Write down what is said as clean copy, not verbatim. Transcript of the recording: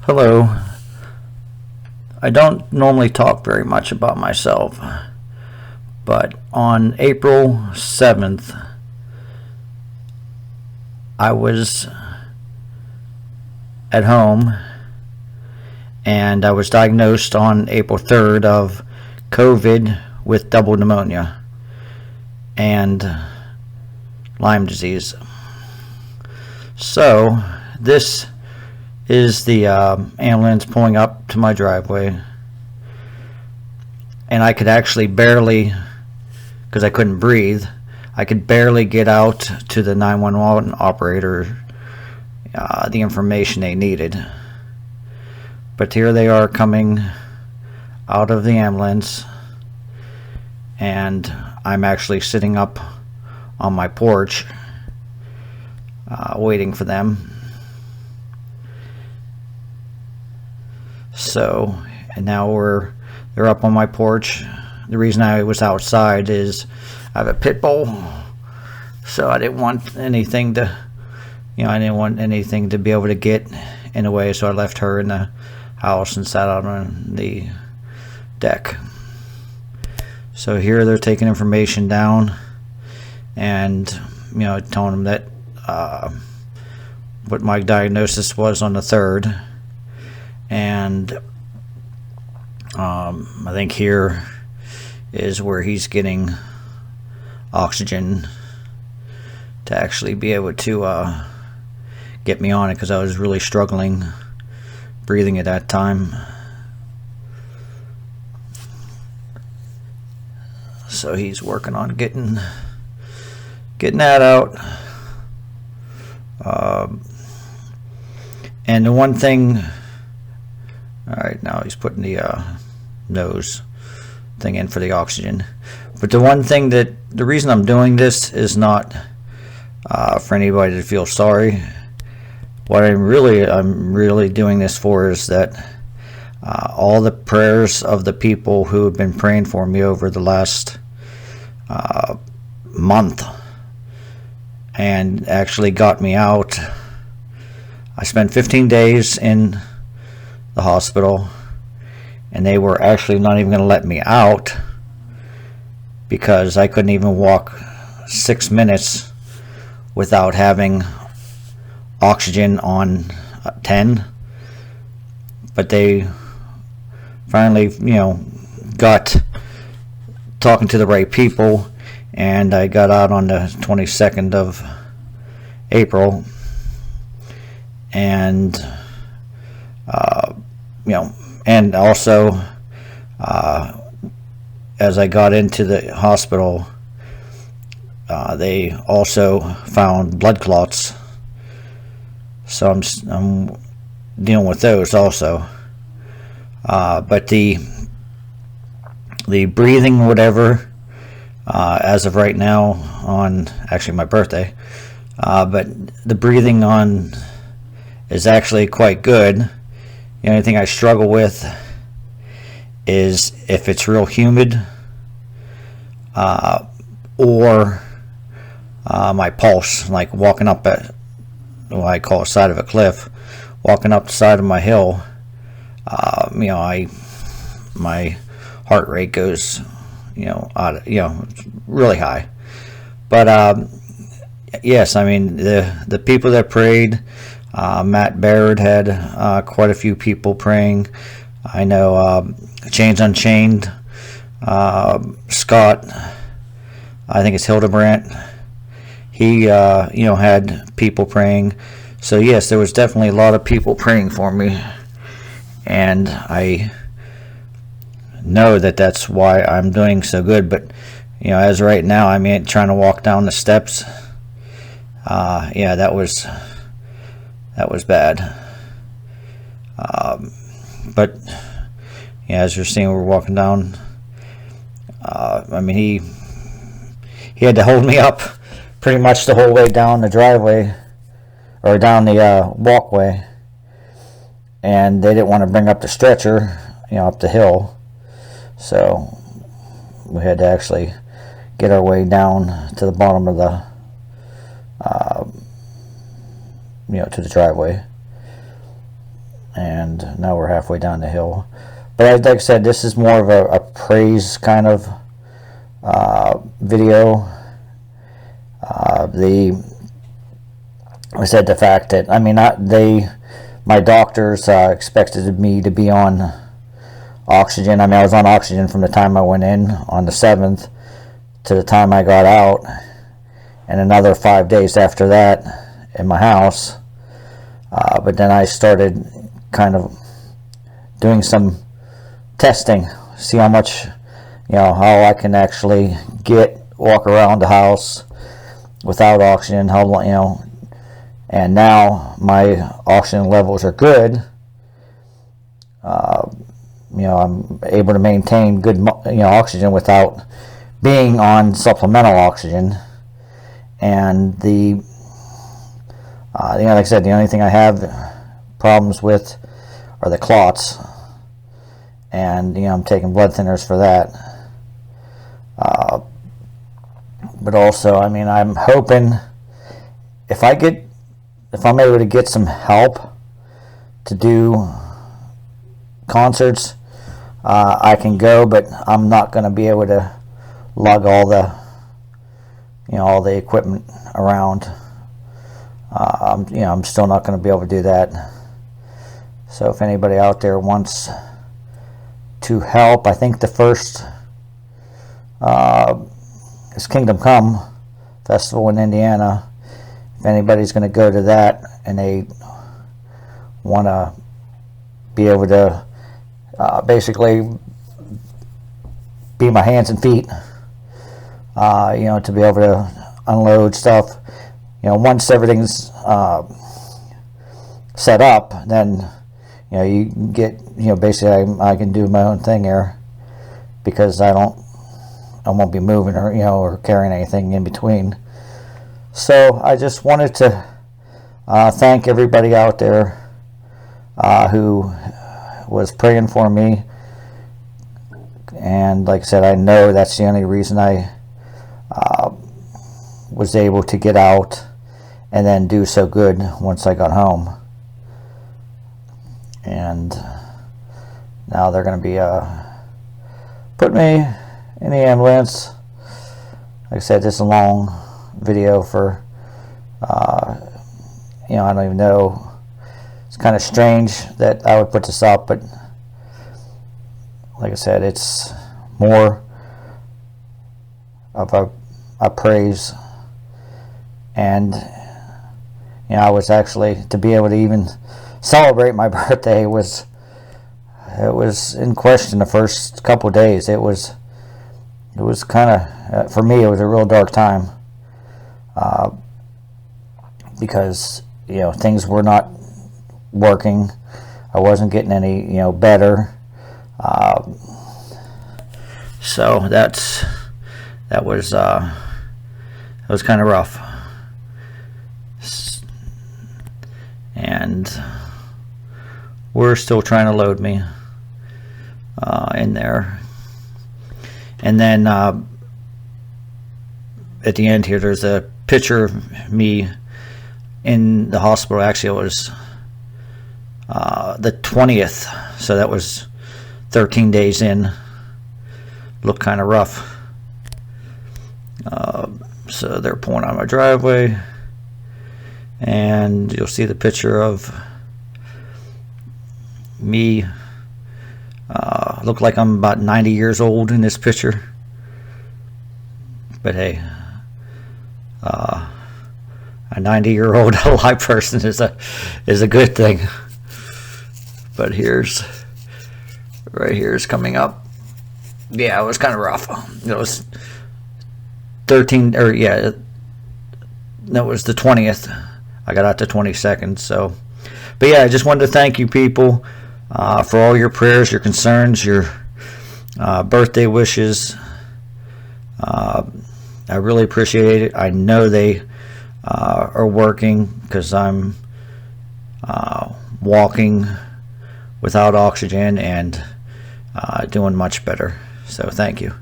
Hello. I don't normally talk very much about myself, but on April 7th, I was at home and I was diagnosed on April 3rd of COVID with double pneumonia and Lyme disease. So, this is the ambulance pulling up to my driveway, and I could actually barely, because I couldn't breathe, I could barely get out to the 911 operator the information they needed. But here they are coming out of the ambulance, and I'm actually sitting up on my porch waiting for them. So, and now they're up on my porch. The reason I was outside is I have a pit bull, so I didn't want anything to, be able to get in the way, so I left her in the house and sat out on the deck. So here they're taking information down and, telling them that what my diagnosis was on the 3rd. And I think here is where he's getting oxygen to actually be able to get me on it, because I was really struggling breathing at that time. So he's working on getting that out. And the one thing, alright, now he's putting the nose thing in for the oxygen. But the one thing the reason I'm doing this is not for anybody to feel sorry. What I'm really doing this for is that all the prayers of the people who have been praying for me over the last month and actually got me out. I spent 15 days in the hospital, and they were actually not even going to let me out because I couldn't even walk 6 minutes without having oxygen on 10. But they finally, got talking to the right people, and I got out on the 22nd of April. And and also as I got into the hospital, they also found blood clots, so I'm dealing with those also. But the breathing, whatever, as of right now, on actually my birthday, but the breathing on is actually quite good. The only thing I struggle with is if it's real humid, or my pulse, like walking up what I call a side of a cliff, walking up the side of my hill. My heart rate goes, really high. But yes, I mean the people that prayed. Matt Baird had quite a few people praying. I know Chains Unchained, Scott, I think it's Hildebrandt. He, had people praying. So yes, there was definitely a lot of people praying for me, and I know that that's why I'm doing so good. But as right now, I mean, trying to walk down the steps, that was bad. But as you're seeing, we're walking down. I mean, he had to hold me up pretty much the whole way down the driveway, or down the walkway, and they didn't want to bring up the stretcher, up the hill, so we had to actually get our way down to the bottom of the to the driveway. and now we're halfway down the hill. But like I said, this is more of a praise kind of video. The fact that, I mean, my doctors expected me to be on oxygen. I mean, I was on oxygen from the time I went in on the 7th to the time I got out, and another 5 days after that in my house. But then I started kind of doing some testing, see how much, how I can actually walk around the house without oxygen, how long, and now my oxygen levels are good. I'm able to maintain good, oxygen without being on supplemental oxygen. And like I said, the only thing I have problems with are the clots, and I'm taking blood thinners for that. But also, I mean, I'm hoping if I'm able to get some help to do concerts, I can go, but I'm not going to be able to lug all the equipment around. I'm still not going to be able to do that. So if anybody out there wants to help, I think the first is Kingdom Come Festival in Indiana. If anybody's going to go to that and they want to be able to basically be my hands and feet, to be able to unload stuff, once everything's set up, then you get, basically I can do my own thing here, because I won't be moving or carrying anything in between. So I just wanted to thank everybody out there who was praying for me, and like I said, I know that's the only reason I was able to get out and then do so good once I got home. And now they're going to be put me in the ambulance. Like I said, this is a long video for I don't even know. It's kind of strange that I would put this up, but like I said, it's more of a praise. And I was actually, to be able to even celebrate my birthday, it was in question the first couple of days. It was kind of, for me, it was a real dark time, because things were not working. I wasn't getting any better. So that was kind of rough. And we're still trying to load me in there. And then at the end here, there's a picture of me in the hospital. Actually, it was the 20th, so that was 13 days in. Looked kind of rough. So they're pulling out my driveway, and you'll see the picture of me. Look like I'm about 90 years old in this picture, but hey, a 90-year-old alive person is a good thing. But right here's coming up. Yeah, it was kind of rough. It was 13, or yeah, that was the 20th. I got out the 22nd. So, but yeah, I just wanted to thank you people for all your prayers, your concerns, your birthday wishes. I really appreciate it. I know they are working, because I'm walking without oxygen and doing much better. So thank you.